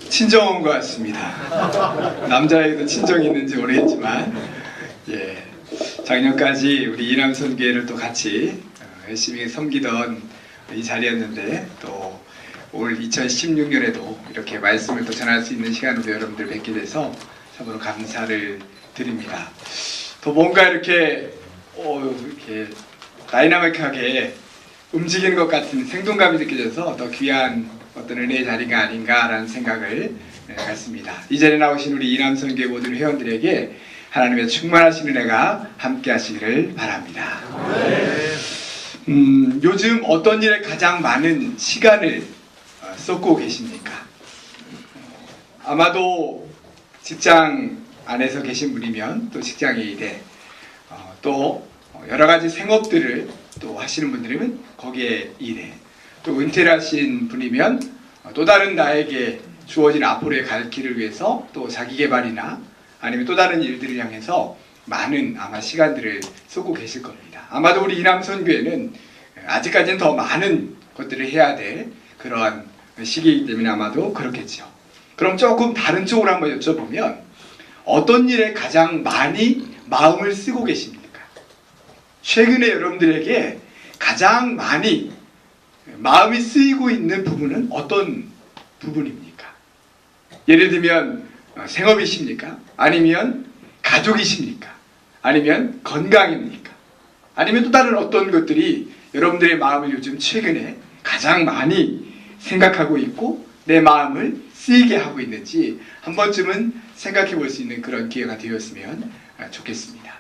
친정 온 것 같습니다. 남자에게도 친정이 있는지 모르겠지만, 작년까지 우리 이남선교회를 또 같이 열심히 섬기던 이 자리였는데, 또 올 2016년에도 이렇게 말씀을 또 전할 수 있는 시간으로 여러분들 뵙게 돼서 참으로 감사를 드립니다. 또 뭔가 이렇게 다이나믹하게 움직이는 것 같은 생동감이 느껴져서 더 귀한 어떤 은혜의 자리가 아닌가라는 생각을 갖습니다. 이 자리에 나오신 우리 이남선교회 모든 회원들에게 하나님의 충만하신 은혜가 함께 하시기를 바랍니다. 요즘 어떤 일에 가장 많은 시간을 쏟고 계십니까? 아마도 직장 안에서 계신 분이면 또 직장의 일에 또 여러 가지 생업들을 또 하시는 분들이면 거기에 일에, 또 은퇴를 하신 분이면 또 다른 나에게 주어진 앞으로의 갈 길을 위해서 또 자기 개발이나 아니면 또 다른 일들을 향해서 많은 아마 시간들을 쏟고 계실 겁니다. 아마도 우리 이남선교회는 아직까지는 더 많은 것들을 해야 될 그러한 시기이기 때문에 아마도 그렇겠죠. 그럼 조금 다른 쪽으로 한번 여쭤보면 어떤 일에 가장 많이 마음을 쓰고 계십니까? 최근에 여러분들에게 가장 많이 마음이 쓰이고 있는 부분은 어떤 부분입니까? 예를 들면 생업이십니까? 아니면 가족이십니까? 아니면 건강입니까? 아니면 또 다른 어떤 것들이 여러분들의 마음을 요즘 최근에 가장 많이 생각하고 있고 내 마음을 쓰이게 하고 있는지 한 번쯤은 생각해 볼 수 있는 그런 기회가 되었으면 좋겠습니다.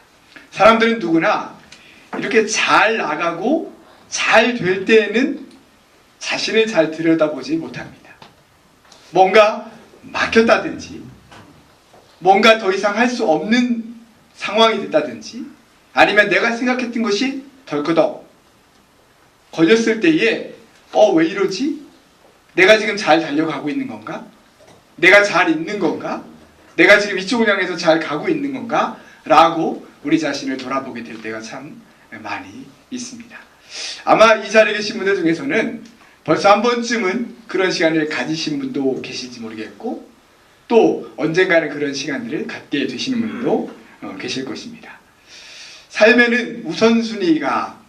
사람들은 누구나 이렇게 잘 나가고 잘 될 때에는 자신을 잘 들여다보지 못합니다. 뭔가 막혔다든지 뭔가 더 이상 할 수 없는 상황이 됐다든지 아니면 내가 생각했던 것이 덜커덕 걸렸을 때에 왜 이러지? 내가 지금 잘 달려가고 있는 건가? 내가 잘 있는 건가? 내가 지금 이쪽을 향해서 잘 가고 있는 건가? 라고 우리 자신을 돌아보게 될 때가 참 많이 있습니다. 아마 이 자리에 계신 분들 중에서는 벌써 한 번쯤은 그런 시간을 가지신 분도 계실지 모르겠고 또 언젠가는 그런 시간들을 갖게 되시는 분도 계실 것입니다. 삶에는 우선순위가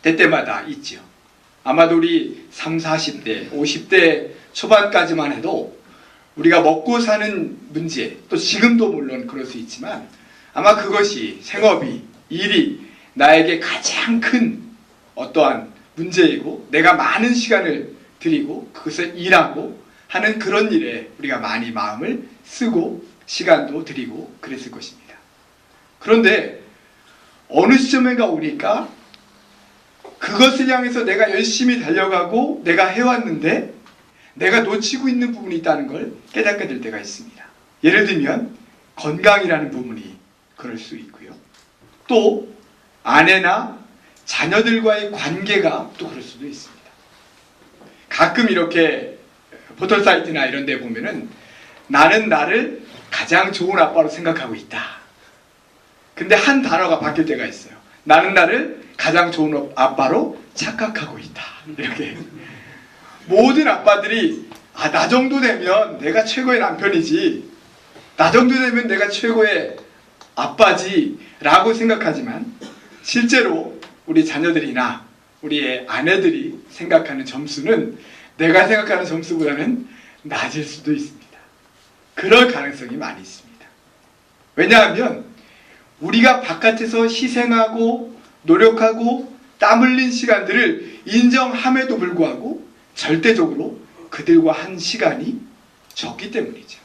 때때마다 있죠. 아마도 우리 30, 40대, 50대 초반까지만 해도 우리가 먹고 사는 문제, 또 지금도 물론 그럴 수 있지만 아마 그것이 생업이, 일이 나에게 가장 큰 어떠한 문제이고 내가 많은 시간을 들이고 그것을 일하고 하는 그런 일에 우리가 많이 마음을 쓰고 시간도 들이고 그랬을 것입니다. 그런데 어느 시점인가 오니까 그것을 향해서 내가 열심히 달려가고 내가 해왔는데 내가 놓치고 있는 부분이 있다는 걸 깨닫게 될 때가 있습니다. 예를 들면 건강이라는 부분이 그럴 수 있고요. 또 아내나 자녀들과의 관계가 또 그럴 수도 있습니다. 가끔 이렇게 포털사이트나 이런 데 보면은 나는 나를 가장 좋은 아빠로 생각하고 있다. 근데 한 단어가 바뀔 때가 있어요. 나는 나를 가장 좋은 아빠로 착각하고 있다. 이렇게 모든 아빠들이 나 정도 되면 내가 최고의 남편이지, 나 정도 되면 내가 최고의 아빠지 라고 생각하지만 실제로 우리 자녀들이나 우리의 아내들이 생각하는 점수는 내가 생각하는 점수보다는 낮을 수도 있습니다. 그럴 가능성이 많이 있습니다. 왜냐하면 우리가 바깥에서 희생하고 노력하고 땀 흘린 시간들을 인정함에도 불구하고 절대적으로 그들과 한 시간이 적기 때문이죠.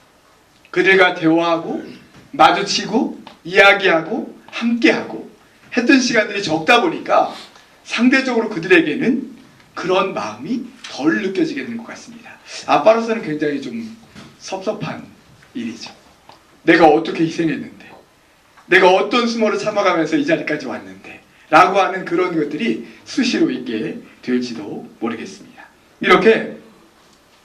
그들과 대화하고 마주치고 이야기하고 함께하고 했던 시간들이 적다 보니까 상대적으로 그들에게는 그런 마음이 덜 느껴지게 되는 것 같습니다. 아빠로서는 굉장히 좀 섭섭한 일이죠. 내가 어떻게 희생했는데, 내가 어떤 수모를 참아가면서 이 자리까지 왔는데 라고 하는 그런 것들이 수시로 있게 될지도 모르겠습니다. 이렇게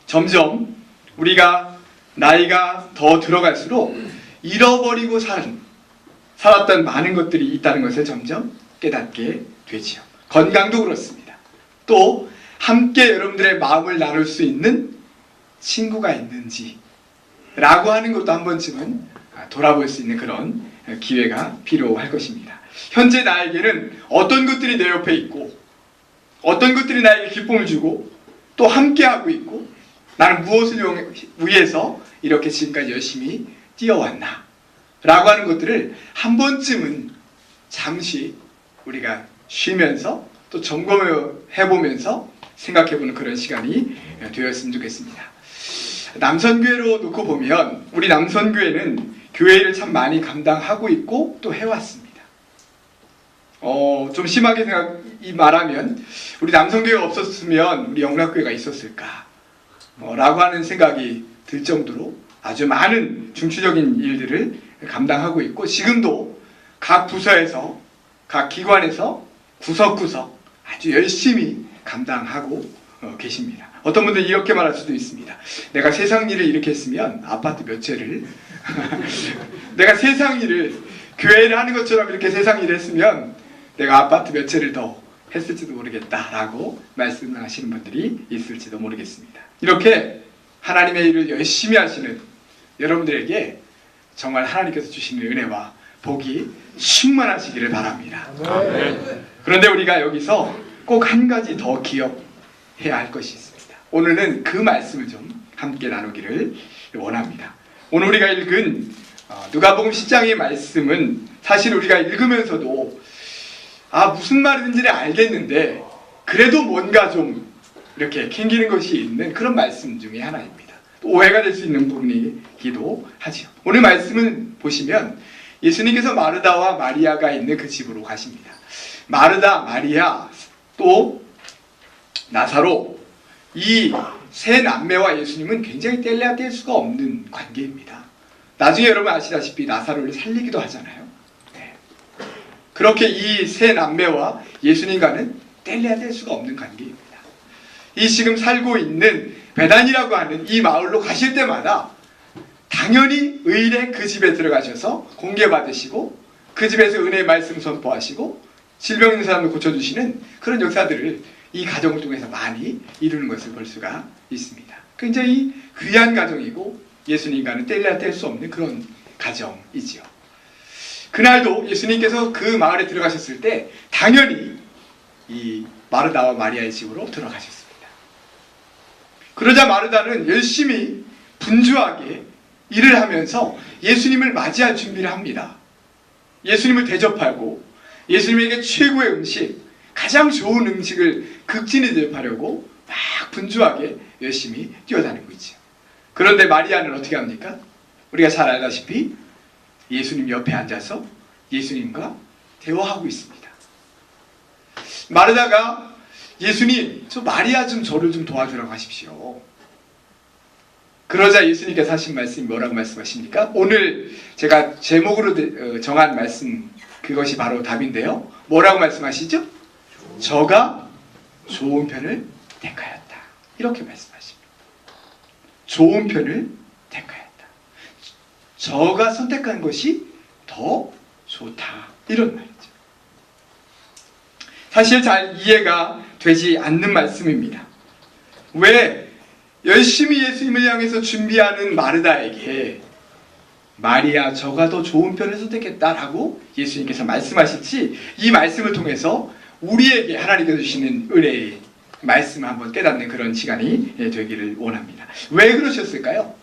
점점 우리가 나이가 더 들어갈수록 잃어버리고 살았던 많은 것들이 있다는 것을 점점 깨닫게 되지요. 건강도 그렇습니다. 또 함께 여러분들의 마음을 나눌 수 있는 친구가 있는지 라고 하는 것도 한 번쯤은 돌아볼 수 있는 그런 기회가 필요할 것입니다. 현재 나에게는 어떤 것들이 내 옆에 있고 어떤 것들이 나에게 기쁨을 주고 또 함께하고 있고 나는 무엇을 위해서 이렇게 지금까지 열심히 뛰어왔나 라고 하는 것들을 한 번쯤은 잠시 우리가 쉬면서 또 점검해보면서 생각해보는 그런 시간이 되었으면 좋겠습니다. 남선교회로 놓고 보면 우리 남선교회는 교회 일을 참 많이 감당하고 있고 또 해왔습니다. 좀 심하게 말하면 우리 남선교회가 없었으면 우리 영락교회가 있었을까 라고 하는 생각이 들 정도로 아주 많은 중추적인 일들을 감당하고 있고 지금도 각 부서에서 각 기관에서 구석구석 아주 열심히 감당하고 계십니다. 어떤 분들은 이렇게 말할 수도 있습니다. 내가 세상 일을 이렇게 했으면 아파트 몇 채를 내가 세상 일을 교회를 하는 것처럼 이렇게 세상 일을 했으면 내가 아파트 몇 채를 더 했을지도 모르겠다라고 말씀하시는 분들이 있을지도 모르겠습니다. 이렇게 하나님의 일을 열심히 하시는 여러분들에게 정말 하나님께서 주시는 은혜와 복이 충만하시기를 바랍니다. 그런데 우리가 여기서 꼭 한 가지 더 기억해야 할 것이 있습니다. 오늘은 그 말씀을 좀 함께 나누기를 원합니다. 오늘 우리가 읽은 누가복음 10장의 말씀은 사실 우리가 읽으면서도 무슨 말인지를 알겠는데 그래도 뭔가 좀 이렇게 캥기는 것이 있는 그런 말씀 중에 하나입니다. 또 오해가 될 수 있는 부분이기도 하죠. 오늘 말씀을 보시면 예수님께서 마르다와 마리아가 있는 그 집으로 가십니다. 마르다, 마리아, 또 나사로 이 세 남매와 예수님은 굉장히 뗄래야 뗄 수가 없는 관계입니다. 나중에 여러분 아시다시피 나사로를 살리기도 하잖아요. 네. 그렇게 이 세 남매와 예수님과는 뗄래야 뗄 수가 없는 관계입니다. 이 지금 살고 있는 베단이라고 하는 이 마을로 가실 때마다 당연히 의례 그 집에 들어가셔서 공개받으시고 그 집에서 은혜의 말씀 선포하시고 질병 있는 사람을 고쳐주시는 그런 역사들을 이 가정을 통해서 많이 이루는 것을 볼 수가 있습니다. 굉장히 귀한 가정이고 예수님과는 뗄래야 뗄 수 없는 그런 가정이지요. 그날도 예수님께서 그 마을에 들어가셨을 때 당연히 이 마르다와 마리아의 집으로 들어가셨습니다. 그러자 마르다는 열심히 분주하게 일을 하면서 예수님을 맞이할 준비를 합니다. 예수님을 대접하고 예수님에게 최고의 음식, 가장 좋은 음식을 극진히 대접하려고 막 분주하게 열심히 뛰어다니고 있죠. 그런데 마리아는 어떻게 합니까? 우리가 잘 알다시피 예수님 옆에 앉아서 예수님과 대화하고 있습니다. 마르다가 예수님, 저 마리아 좀 저를 좀 도와주라고 하십시오. 그러자 예수님께서 하신 말씀이 뭐라고 말씀하십니까? 오늘 제가 제목으로 정한 말씀, 그것이 바로 답인데요. 뭐라고 말씀하시죠? 저가 좋은 편을 택하였다. 이렇게 말씀하십니다. 좋은 편을 택하였다. 저가 선택한 것이 더 좋다. 이런 말이죠. 사실 잘 이해가 되지 않는 말씀입니다. 왜 열심히 예수님을 향해서 준비하는 마르다에게 마리아 저가 더 좋은 편을 선택했다라고 예수님께서 말씀하실지 이 말씀을 통해서 우리에게 하나님께서 주시는 은혜의 말씀을 한번 깨닫는 그런 시간이 되기를 원합니다. 왜 그러셨을까요?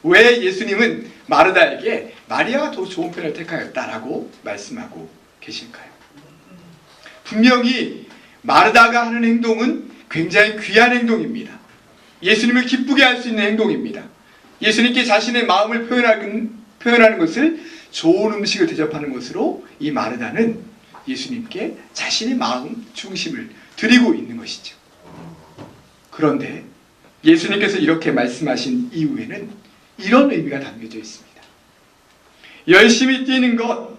왜 예수님은 마르다에게 마리아가 더 좋은 편을 택하였다라고 말씀하고 계실까요? 분명히 마르다가 하는 행동은 굉장히 귀한 행동입니다. 예수님을 기쁘게 할 수 있는 행동입니다. 예수님께 자신의 마음을 표현하는 것을 좋은 음식을 대접하는 것으로 이 마르다는 예수님께 자신의 마음 중심을 드리고 있는 것이죠. 그런데 예수님께서 이렇게 말씀하신 이후에는 이런 의미가 담겨져 있습니다. 열심히 뛰는 것,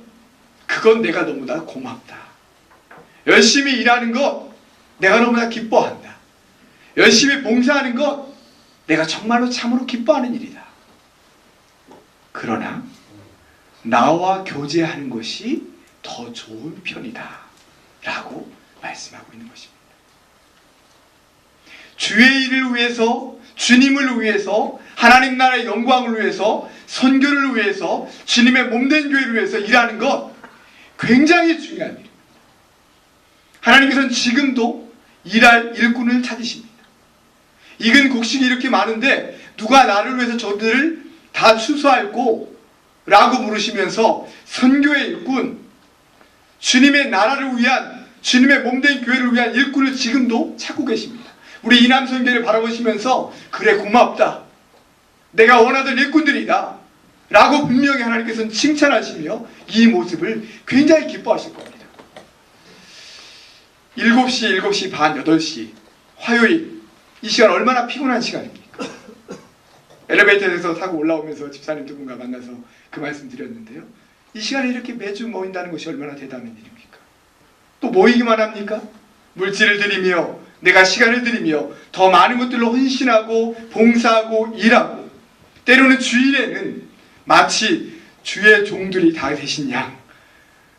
그건 내가 너무나 고맙다. 열심히 일하는 것, 내가 너무나 기뻐한다. 열심히 봉사하는 것, 내가 정말로 참으로 기뻐하는 일이다. 그러나 나와 교제하는 것이 더 좋은 편이다 라고 말씀하고 있는 것입니다. 주의 일을 위해서, 주님을 위해서, 하나님 나라의 영광을 위해서, 선교를 위해서, 주님의 몸된 교회를 위해서 일하는 것 굉장히 중요한 일입니다. 하나님께서는 지금도 일할 일꾼을 찾으십니다. 익은 곡식이 이렇게 많은데 누가 나를 위해서 저들을 다 추수할꼬? 라고 물으시면서 선교의 일꾼, 주님의 나라를 위한, 주님의 몸된 교회를 위한 일꾼을 지금도 찾고 계십니다. 우리 이남선교를 바라보시면서 그래 고맙다, 내가 원하던 일꾼들이다 라고 분명히 하나님께서는 칭찬하시며 이 모습을 굉장히 기뻐하실 겁니다. 7시, 7시 반, 8시 화요일, 이 시간 얼마나 피곤한 시간입니까? 엘리베이터에서 타고 올라오면서 집사님 두 분과 만나서 그 말씀 드렸는데요, 이 시간에 이렇게 매주 모인다는 것이 얼마나 대단한 일입니까? 또 모이기만 합니까? 물질을 드리며, 내가 시간을 드리며 더 많은 것들로 헌신하고 봉사하고 일하고, 때로는 주일에는 마치 주의 종들이 다 되신 양,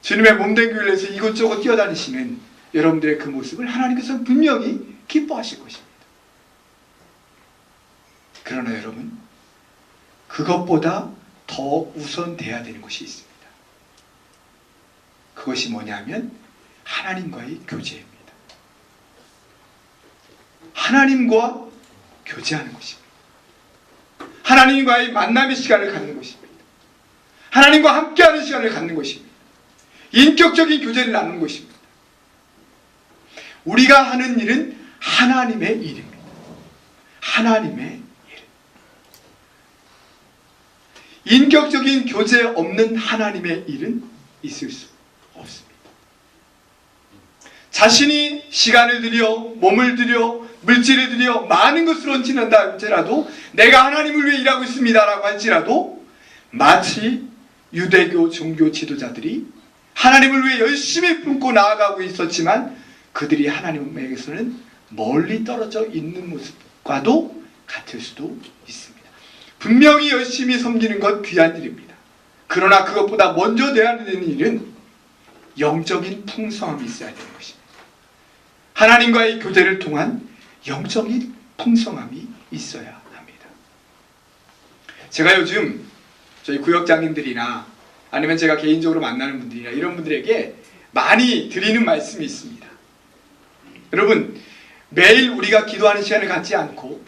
주님의 몸된 교회를 위해서 이곳저곳 뛰어다니시는 여러분들의 그 모습을 하나님께서 분명히 기뻐하실 것입니다. 그러나 여러분, 그것보다 더 우선돼야 되는 것이 있습니다. 그것이 뭐냐면 하나님과의 교제입니다. 하나님과 교제하는 것입니다. 하나님과의 만남의 시간을 갖는 것입니다. 하나님과 함께하는 시간을 갖는 것입니다. 인격적인 교제를 나누는 것입니다. 우리가 하는 일은 하나님의 일입니다. 하나님의 일. 인격적인 교제 없는 하나님의 일은 있을 수 없습니다. 자신이 시간을 들여, 몸을 들여, 물질을 들여 많은 것을 헌신한다 할지라도, 내가 하나님을 위해 일하고 있습니다라고 할지라도, 마치 유대교 종교 지도자들이 하나님을 위해 열심히 품고 나아가고 있었지만 그들이 하나님에게서는 멀리 떨어져 있는 모습과도 같을 수도 있습니다. 분명히 열심히 섬기는 것 귀한 일입니다. 그러나 그것보다 먼저 돼야 되는 일은 영적인 풍성함이 있어야 되는 것입니다. 하나님과의 교제를 통한 영적인 풍성함이 있어야 합니다. 제가 요즘 저희 구역장님들이나 아니면 제가 개인적으로 만나는 분들이나 이런 분들에게 많이 드리는 말씀이 있습니다. 여러분, 매일 우리가 기도하는 시간을 갖지 않고,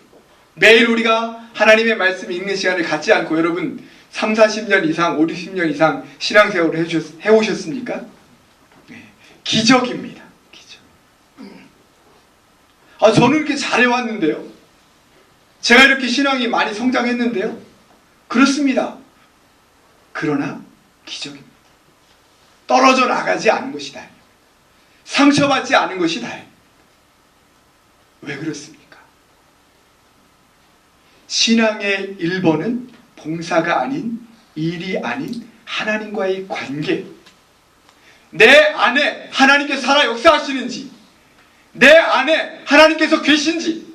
매일 우리가 하나님의 말씀 읽는 시간을 갖지 않고, 여러분 3, 40년 이상, 5, 60년 이상 신앙생활을 해오셨습니까? 네, 기적입니다. 기적. 저는 이렇게 잘해왔는데요, 제가 이렇게 신앙이 많이 성장했는데요, 그렇습니다. 그러나 기적입니다. 떨어져 나가지 않은 것이 다행입니다. 상처받지 않은 것이 다행입니다. 왜 그렇습니까? 신앙의 1번은 봉사가 아닌, 일이 아닌 하나님과의 관계. 내 안에 하나님께서 살아 역사하시는지, 내 안에 하나님께서 계신지,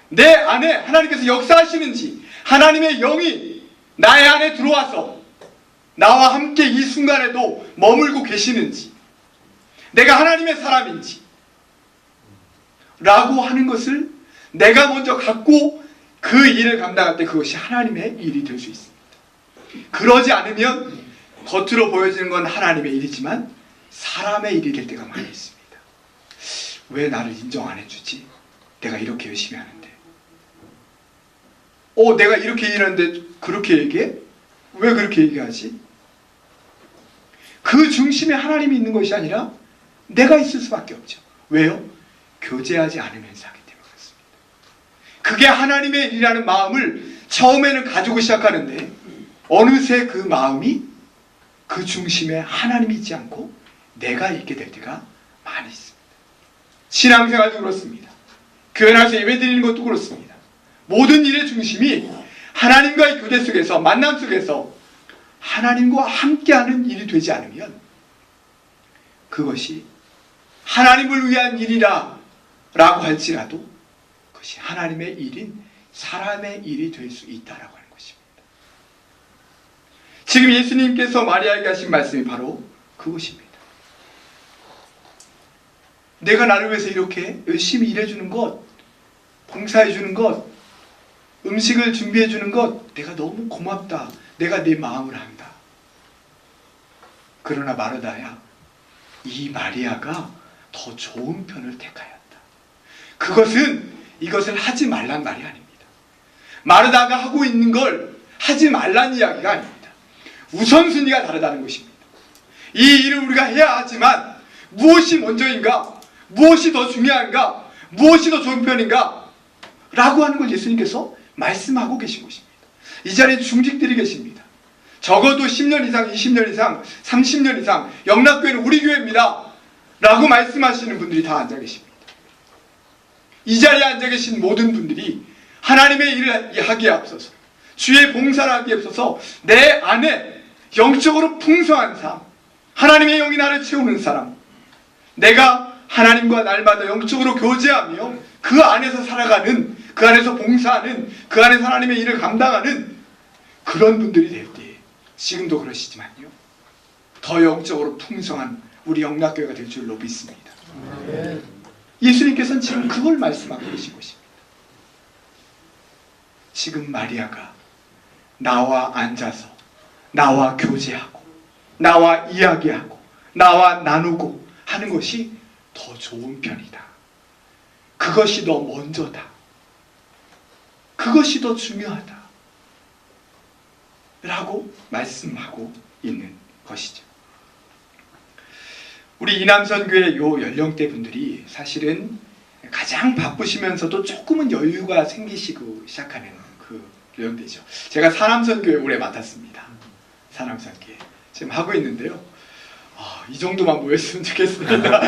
내 안에 하나님께서 역사하시는지, 하나님의 영이 나의 안에 들어와서 나와 함께 이 순간에도 머물고 계시는지, 내가 하나님의 사람인지 라고 하는 것을 내가 먼저 갖고 그 일을 감당할 때 그것이 하나님의 일이 될 수 있습니다. 그러지 않으면 겉으로 보여지는 건 하나님의 일이지만 사람의 일이 될 때가 많이 있습니다. 왜 나를 인정 안 해주지? 내가 이렇게 열심히 하는데. 내가 이렇게 일하는데 그렇게 얘기해? 왜 그렇게 얘기하지? 그 중심에 하나님이 있는 것이 아니라 내가 있을 수밖에 없죠. 왜요? 교제하지 않으면서 하기 때문에 그렇습니다. 그게 하나님의 일이라는 마음을 처음에는 가지고 시작하는데 어느새 그 마음이 그 중심에 하나님이 있지 않고 내가 있게 될 때가 많이 있습니다. 신앙생활도 그렇습니다. 교회 나와서 예배 드리는 것도 그렇습니다. 모든 일의 중심이 하나님과의 교제 속에서, 만남 속에서 하나님과 함께하는 일이 되지 않으면 그것이 하나님을 위한 일이라 라고 할지라도 그것이 하나님의 일인 사람의 일이 될 수 있다라고 하는 것입니다. 지금 예수님께서 마리아에게 하신 말씀이 바로 그것입니다. 내가 나를 위해서 이렇게 열심히 일해주는 것 봉사해 주는 것, 음식을 준비해 주는 것, 내가 너무 고맙다. 내가 내 마음을 안다. 그러나 마르다야, 이 마리아가 더 좋은 편을 택하였다. 그것은 이것을 하지 말란 말이 아닙니다. 마르다가 하고 있는 걸 하지 말란 이야기가 아닙니다. 우선순위가 다르다는 것입니다. 이 일을 우리가 해야 하지만 무엇이 먼저인가? 무엇이 더 중요한가? 무엇이 더 좋은 편인가? 라고 하는 걸 예수님께서 말씀하고 계신 것입니다. 이 자리에 중직들이 계십니다. 적어도 10년 이상, 20년 이상, 30년 이상 영락교회는 우리 교회입니다 라고 말씀하시는 분들이 다 앉아 계십니다. 이 자리에 앉아 계신 모든 분들이 하나님의 일을 하기에 앞서서, 주의 봉사를 하기에 앞서서 내 안에 영적으로 풍성한 삶, 하나님의 영이 나를 채우는 사람, 내가 하나님과 날마다 영적으로 교제하며 그 안에서 살아가는, 그 안에서 봉사하는, 그 안에서 하나님의 일을 감당하는 그런 분들이 될 때, 지금도 그러시지만요, 더 영적으로 풍성한 우리 영락교회가 될 줄로 믿습니다. 예수님께서는 지금 그걸 말씀하고 계신 것입니다. 지금 마리아가 나와 앉아서 나와 교제하고 나와 이야기하고 나와 나누고 하는 것이 더 좋은 편이다. 그것이 더 먼저다. 그것이 더 중요하다. 라고 말씀하고 있는 것이죠. 우리 이남선교회 요 연령대 분들이 사실은 가장 바쁘시면서도 조금은 여유가 생기시고 시작하는 그 연령대죠. 제가 사남선교회 오래 맡았습니다. 사남선교회 지금 하고 있는데요. 이 정도만 모였으면 좋겠습니다.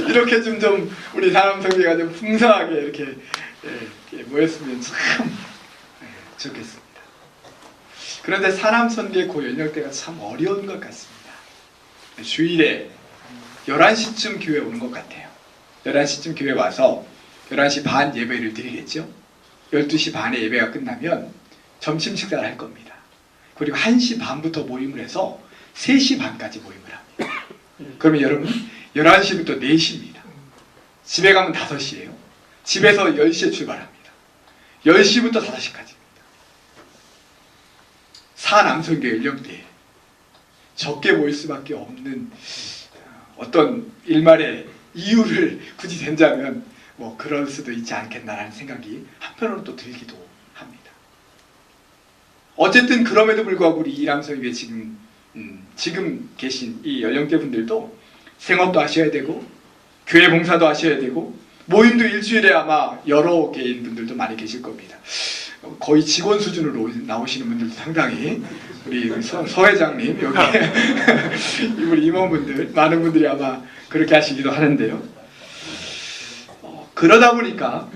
이렇게 좀 우리 사남선교회가 좀 풍성하게 이렇게 모였으면 참 좋겠습니다. 그런데 사남선교회 그 연령대가 참 어려운 것 같습니다. 주일에 11시쯤 교회 오는 것 같아요. 11시쯤 교회 와서 11시 반 예배를 드리겠죠. 12시 반에 예배가 끝나면 점심 식사를 할 겁니다. 그리고 1시 반부터 모임을 해서 3시 반까지 모임을 합니다. 그러면 여러분 11시부터 4시입니다. 집에 가면 5시예요. 집에서 10시에 출발합니다. 10시부터 5시까지입니다. 사남선교회 연령대에 적게 모일 수밖에 없는 어떤 일말의 이유를 굳이 댄다면 뭐 그럴 수도 있지 않겠나라는 생각이 한편으로 또 들기도 합니다. 어쨌든 그럼에도 불구하고 우리 이남선교회 지금 계신 이 연령대 분들도 생업도 하셔야 되고 교회 봉사도 하셔야 되고 모임도 일주일에 아마 여러 개인 분들도 많이 계실 겁니다. 거의 직원 수준으로 나오시는 분들도 상당히 우리 서 회장님 여기 우리 임원분들 많은 분들이 아마 그렇게 하시기도 하는데요. 그러다 보니까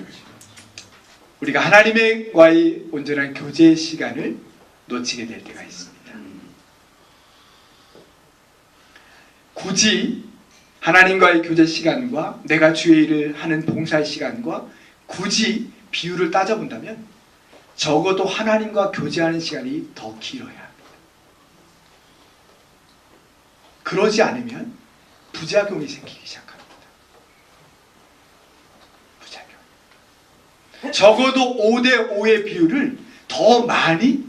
우리가 하나님과의 온전한 교제 시간을 놓치게 될 때가 있습니다. 굳이 하나님과의 교제 시간과 내가 주의 일을 하는 봉사의 시간과 굳이 비율을 따져본다면 적어도 하나님과 교제하는 시간이 더 길어야 합니다. 그러지 않으면 부작용이 생기기 시작합니다. 부작용. 적어도 5대5의 비율을 더 많이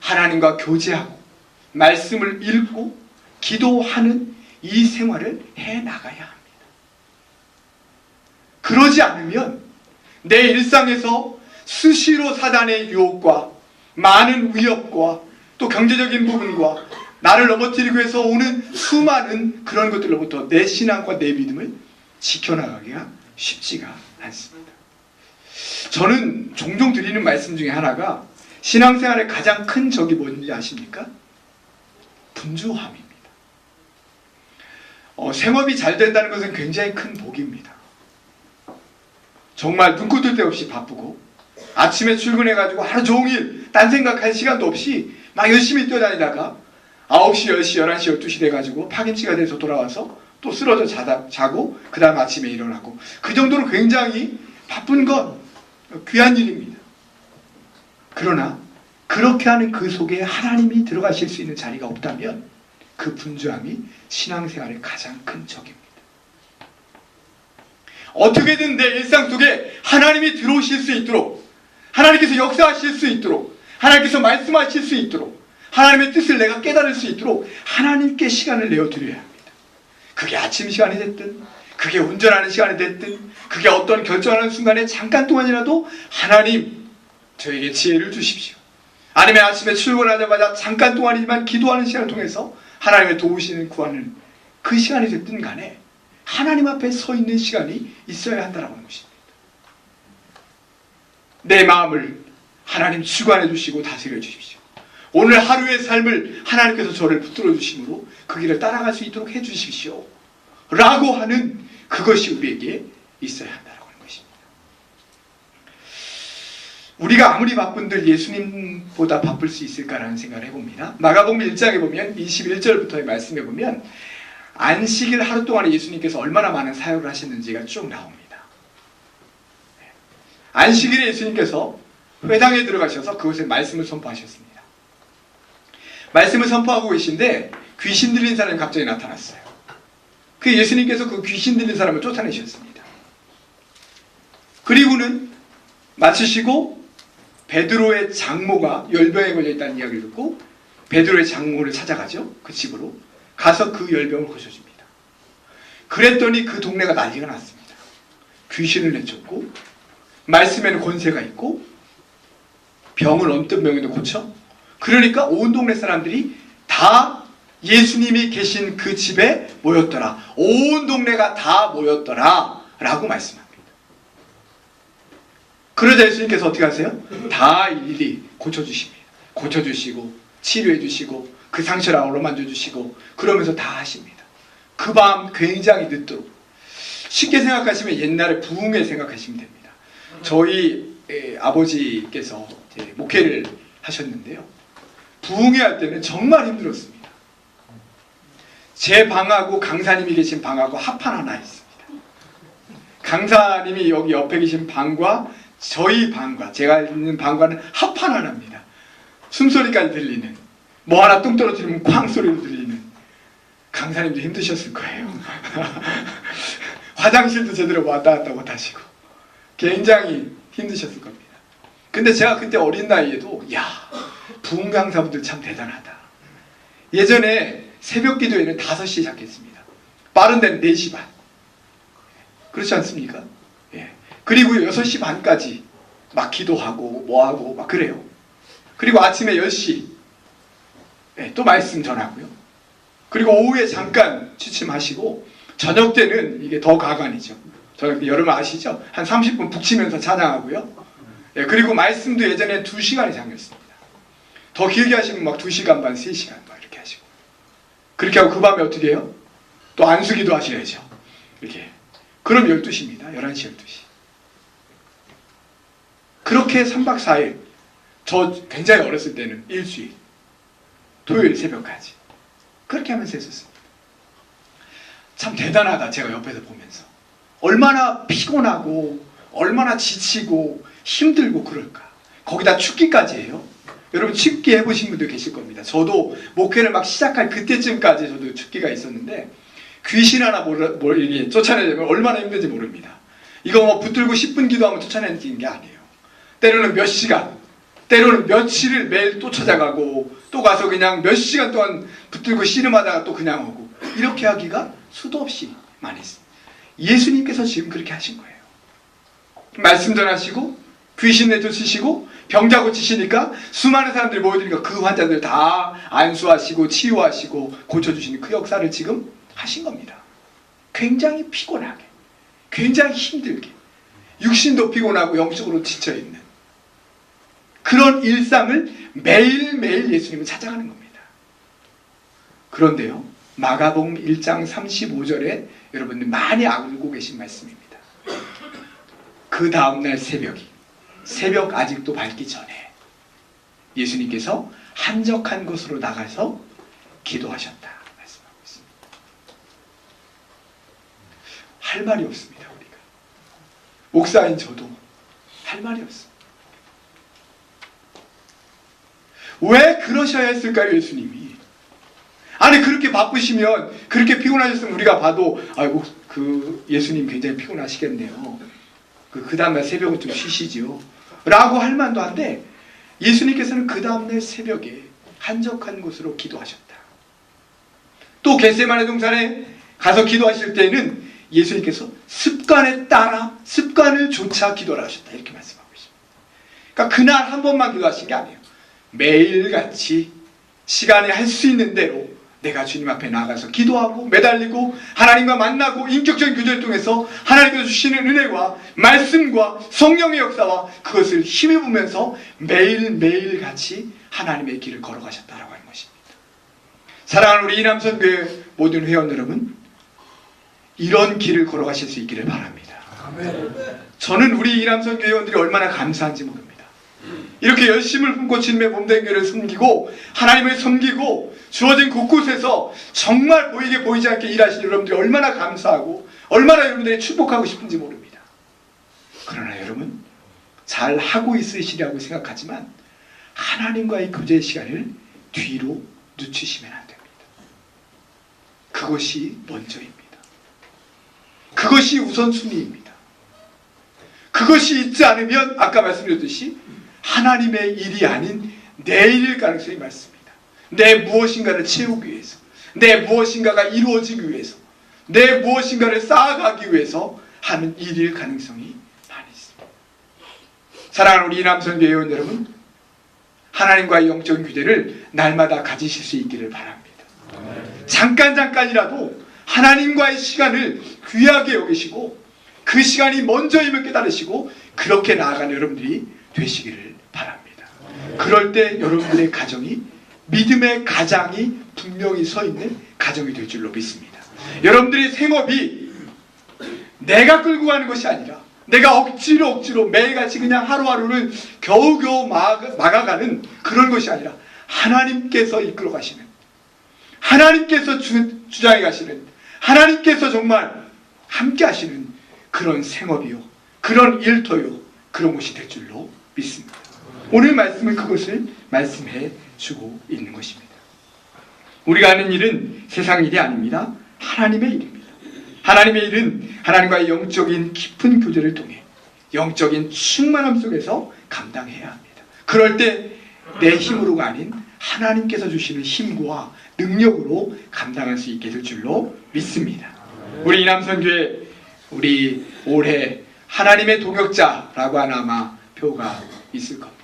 하나님과 교제하고 말씀을 읽고 기도하는 이 생활을 해나가야 합니다. 그러지 않으면 내 일상에서 수시로 사단의 유혹과 많은 위협과 또 경제적인 부분과 나를 넘어뜨리기 위해서 오는 수많은 그런 것들로부터 내 신앙과 내 믿음을 지켜나가기가 쉽지가 않습니다. 저는 종종 드리는 말씀 중에 하나가 신앙생활의 가장 큰 적이 뭔지 아십니까? 분주함입니다. 생업이 잘 된다는 것은 굉장히 큰 복입니다. 정말 눈코 뜰 데 없이 바쁘고 아침에 출근해가지고 하루 종일 딴 생각할 시간도 없이 막 열심히 뛰어다니다가 9시, 10시, 11시, 12시 돼가지고 파김치가 돼서 돌아와서 또 쓰러져 자고 그 다음 아침에 일어나고 그 정도로 굉장히 바쁜 건 귀한 일입니다. 그러나 그렇게 하는 그 속에 하나님이 들어가실 수 있는 자리가 없다면 그 분주함이 신앙생활의 가장 큰 적입니다. 어떻게든 내 일상 속에 하나님이 들어오실 수 있도록, 하나님께서 역사하실 수 있도록, 하나님께서 말씀하실 수 있도록, 하나님의 뜻을 내가 깨달을 수 있도록 하나님께 시간을 내어드려야 합니다. 그게 아침 시간이 됐든, 그게 운전하는 시간이 됐든, 그게 어떤 결정하는 순간에 잠깐 동안이라도 하나님 저에게 지혜를 주십시오. 아니면 아침에 출근하자마자 잠깐 동안이지만 기도하는 시간을 통해서 하나님의 도우시는 구하는 그 시간이 됐든 간에 하나님 앞에 서 있는 시간이 있어야 한다는 것입니다. 내 마음을 하나님 주관해 주시고 다스려 주십시오. 오늘 하루의 삶을 하나님께서 저를 붙들어 주심으로 그 길을 따라갈 수 있도록 해 주십시오 라고 하는 그것이 우리에게 있어야 한다는 것입니다. 우리가 아무리 바쁜들 예수님보다 바쁠 수 있을까라는 생각을 해봅니다. 마가복음 1장에 보면 21절부터의 말씀에 보면 안식일 하루 동안에 예수님께서 얼마나 많은 사역을 하셨는지가 쭉 나옵니다. 안식일에 예수님께서 회당에 들어가셔서 그곳에 말씀을 선포하셨습니다. 말씀을 선포하고 계신데 귀신 들린 사람이 갑자기 나타났어요. 그 예수님께서 그 귀신 들린 사람을 쫓아내셨습니다. 그리고는 마치시고 베드로의 장모가 열병에 걸려 있다는 이야기를 듣고 베드로의 장모를 찾아가죠. 그 집으로 가서 그 열병을 고쳐줍니다. 그랬더니 그 동네가 난리가 났습니다. 귀신을 내쫓고 말씀에는 권세가 있고 병을 언뜻 명의도 고쳐. 그러니까 온 동네 사람들이 다 예수님이 계신 그 집에 모였더라. 온 동네가 다 모였더라 라고 말씀합니다. 그러자 예수님께서 어떻게 하세요? 다 일일이 고쳐주십니다. 고쳐주시고 치료해주시고 그 상처를 어루만져주시고 그러면서 다 하십니다. 그 밤 굉장히 늦도록. 쉽게 생각하시면 옛날에 부흥회 생각하시면 됩니다. 저희 아버지께서 목회를 하셨는데요. 부흥회 할 때는 정말 힘들었습니다. 제 방하고 강사님이 계신 방하고 합판 하나 있습니다. 강사님이 여기 옆에 계신 방과 저희 방과 제가 있는 방과는 합판 하나입니다. 숨소리까지 들리는, 뭐 하나 뚱 떨어뜨리면 쾅 소리로 들리는. 강사님도 힘드셨을 거예요. 화장실도 제대로 왔다 갔다 못하시고 굉장히 힘드셨을 겁니다. 근데 제가 그때 어린 나이에도 야, 부흥 강사분들 참 대단하다. 예전에 새벽 기도회는 5시에 시작했습니다. 빠른 데는 4시 반. 그렇지 않습니까? 예. 그리고 6시 반까지 막 기도하고 뭐하고 막 그래요. 그리고 아침에 10시 예, 또 말씀 전하고요. 그리고 오후에 잠깐 취침하시고 저녁 때는 이게 더 가관이죠. 저녁 때 여러분 아시죠? 한 30분 북치면서 찬양하고요. 예, 그리고 말씀도 예전에 2시간이 장렸습니다. 더 길게 하시면 막 2시간 반, 3시간 막 이렇게 하시고. 그렇게 하고 그 밤에 어떻게 해요? 또 안수기도 하셔야죠. 이렇게. 그럼 12시입니다. 11시, 12시. 그렇게 3박 4일. 저 굉장히 어렸을 때는 일주일. 토요일 새벽까지. 그렇게 하면서 했었습니다. 참 대단하다. 제가 옆에서 보면서. 얼마나 피곤하고 얼마나 지치고 힘들고 그럴까. 거기다 춥기까지 해요. 여러분 춥기 해보신 분들 계실 겁니다. 저도 목회를 막 시작할 그때쯤까지 저도 춥기가 있었는데 귀신 하나 이렇게 쫓아내려면 얼마나 힘든지 모릅니다. 이거 뭐 붙들고 10분 기도하면 쫓아내는 게 아니에요. 때로는 몇 시간, 때로는 며칠을 매일 또 찾아가고 또 가서 그냥 몇 시간 동안 붙들고 씨름하다가 또 그냥 오고 이렇게 하기가 수도 없이 많이 있습니다. 예수님께서 지금 그렇게 하신 거예요. 말씀 전하시고 귀신 내쫓으시고 병자 고치시니까 수많은 사람들이 모여드니까 그 환자들 다 안수하시고 치유하시고 고쳐주시는 그 역사를 지금 하신 겁니다. 굉장히 피곤하게, 굉장히 힘들게, 육신도 피곤하고 영적으로 지쳐있는 그런 일상을 매일매일 예수님은 찾아가는 겁니다. 그런데요, 마가복음 1장 35절에 여러분들 많이 알고 계신 말씀입니다. 그 다음날 새벽 아직도 밝기 전에 예수님께서 한적한 곳으로 나가서 기도하셨다 말씀하고 있습니다. 할 말이 없습니다. 우리가 목사인 저도 할 말이 없습니다. 왜 그러셔야 했을까요? 예수님이. 아니 그렇게 바쁘시면, 그렇게 피곤하셨으면 우리가 봐도 아이고 예수님 굉장히 피곤하시겠네요. 그 다음날 새벽은 좀 쉬시지요. 라고 할 만도 한데 예수님께서는 그 다음날 새벽에 한적한 곳으로 기도하셨다. 또 겟세마네 동산에 가서 기도하실 때는 예수님께서 습관에 따라 습관을 좇아 기도를 하셨다. 이렇게 말씀하고 있습니다. 그러니까 그날 한 번만 기도하신 게 아니에요. 매일같이 시간에 할 수 있는 대로 내가 주님 앞에 나가서 기도하고 매달리고 하나님과 만나고 인격적인 교제를 통해서 하나님께서 주시는 은혜와 말씀과 성령의 역사와 그것을 힘입으면서 매일매일 같이 하나님의 길을 걸어가셨다라고 하는 것입니다. 사랑하는 우리 이남선교회 모든 회원 여러분, 이런 길을 걸어가실 수 있기를 바랍니다. 저는 우리 이남선교회 회원들이 얼마나 감사한지 모릅니다. 이렇게 열심을 품고 주님의 몸된 교회를 섬기고 하나님을 섬기고 주어진 곳곳에서 정말 보이게 보이지 않게 일하시는 여러분들이 얼마나 감사하고 얼마나 여러분들이 축복하고 싶은지 모릅니다. 그러나 여러분, 잘 하고 있으시리라고 생각하지만 하나님과의 교제 시간을 뒤로 늦추시면 안 됩니다. 그것이 먼저입니다. 그것이 우선순위입니다. 그것이 있지 않으면 아까 말씀드렸듯이 하나님의 일이 아닌 내 일일 가능성이 많습니다. 내 무엇인가를 채우기 위해서, 내 무엇인가가 이루어지기 위해서, 내 무엇인가를 쌓아가기 위해서 하는 일일 가능성이 많이 있습니다. 사랑하는 우리 이남선교회 회원 여러분, 하나님과의 영적인 교제를 날마다 가지실 수 있기를 바랍니다. 잠깐이라도 하나님과의 시간을 귀하게 여기시고 그 시간이 먼저임을 깨달으시고 그렇게 나아가는 여러분들이 되시기를 바랍니다. 그럴 때 여러분들의 가정이 믿음의 가장이 분명히 서 있는 가정이 될 줄로 믿습니다. 여러분들의 생업이 내가 끌고 가는 것이 아니라 내가 억지로 매일같이 그냥 하루하루를 겨우겨우 막아가는 그런 것이 아니라 하나님께서 이끌어 가시는, 하나님께서 주장해 가시는, 하나님께서 정말 함께 하시는 그런 생업이요, 그런 일터요, 그런 것이 될 줄로 믿습니다. 오늘 말씀은 그것을 말씀해 주고 있는 것입니다. 우리가 하는 일은 세상 일이 아닙니다. 하나님의 일입니다. 하나님의 일은 하나님과의 영적인 깊은 교제를 통해 영적인 충만함 속에서 감당해야 합니다. 그럴 때 내 힘으로가 아닌 하나님께서 주시는 힘과 능력으로 감당할 수 있게 될 줄로 믿습니다. 우리 이남선교회 우리 올해 하나님의 동역자라고 하는 아마 표가 있을 겁니다.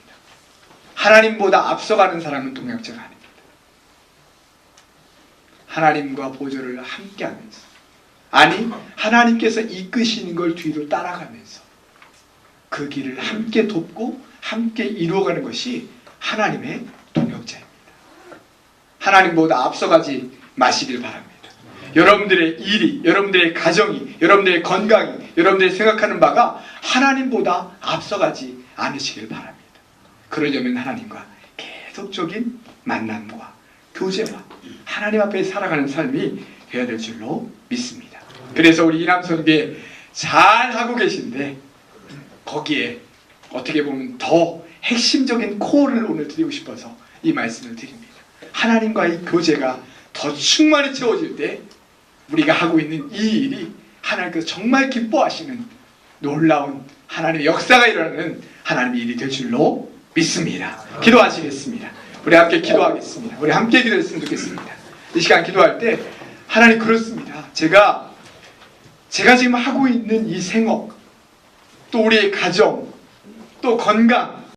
하나님보다 앞서가는 사람은 동역자가 아닙니다. 하나님과 보좌를 함께하면서, 아니 하나님께서 이끄시는 걸 뒤로 따라가면서 그 길을 함께 돕고 함께 이루어가는 것이 하나님의 동역자입니다. 하나님보다 앞서가지 마시길 바랍니다. 여러분들의 일이, 여러분들의 가정이, 여러분들의 건강이, 여러분들이 생각하는 바가 하나님보다 앞서가지 않으시길 바랍니다. 그러려면 하나님과 계속적인 만남과 교제와 하나님 앞에 살아가는 삶이 되어야 될 줄로 믿습니다. 그래서 우리 이남선교회 잘하고 계신데 거기에 어떻게 보면 더 핵심적인 코어를 오늘 드리고 싶어서 이 말씀을 드립니다. 하나님과의 교제가 더 충만히 채워질 때 우리가 하고 있는 이 일이 하나님께서 정말 기뻐하시는 놀라운 하나님의 역사가 일어나는 하나님의 일이 될 줄로 믿습니다. 기도하시겠습니다. 우리 함께 기도하겠습니다. 우리 함께 기도했으면 좋겠습니다. 이 시간 기도할 때 하나님 그렇습니다. 제가 지금 하고 있는 이 생업, 또 우리의 가정, 또 건강,